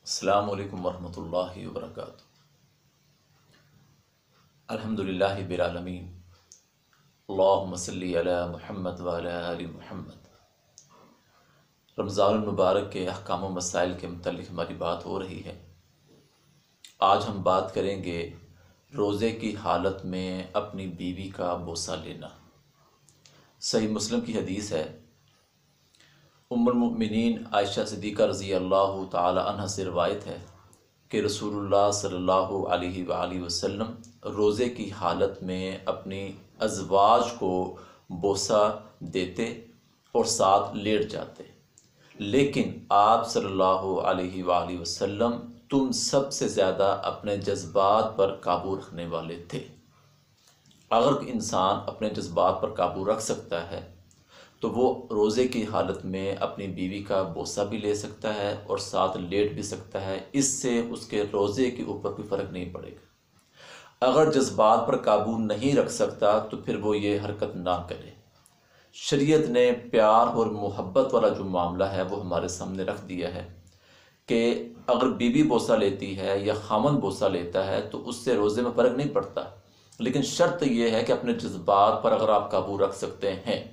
السلام علیکم ورحمۃ اللہ وبرکاتہ۔ الحمدللہ رب العالمین، اللہم صلی علی محمد وعلی آل محمد۔ رمضان المبارک کے احکام و مسائل کے متعلق ہماری بات ہو رہی ہے۔ آج ہم بات کریں گے روزے کی حالت میں اپنی بیوی کا بوسہ لینا۔ صحیح مسلم کی حدیث ہے، ام المؤمنین عائشہ صدیقہ رضی اللہ تعالی عنہ سے روایت ہے کہ رسول اللہ صلی اللہ علیہ وآلہ وسلم روزے کی حالت میں اپنی ازواج کو بوسہ دیتے اور ساتھ لیٹ جاتے، لیکن آپ صلی اللہ علیہ وآلہ وسلم تم سب سے زیادہ اپنے جذبات پر قابو رکھنے والے تھے۔ اگر انسان اپنے جذبات پر قابو رکھ سکتا ہے تو وہ روزے کی حالت میں اپنی بیوی کا بوسہ بھی لے سکتا ہے اور ساتھ لیٹ بھی سکتا ہے، اس سے اس کے روزے کے اوپر کوئی فرق نہیں پڑے گا۔ اگر جذبات پر قابو نہیں رکھ سکتا تو پھر وہ یہ حرکت نہ کرے۔ شریعت نے پیار اور محبت والا جو معاملہ ہے وہ ہمارے سامنے رکھ دیا ہے کہ اگر بیوی بوسہ لیتی ہے یا خامن بوسہ لیتا ہے تو اس سے روزے میں فرق نہیں پڑتا، لیکن شرط یہ ہے کہ اپنے جذبات پر اگر آپ قابو رکھ سکتے ہیں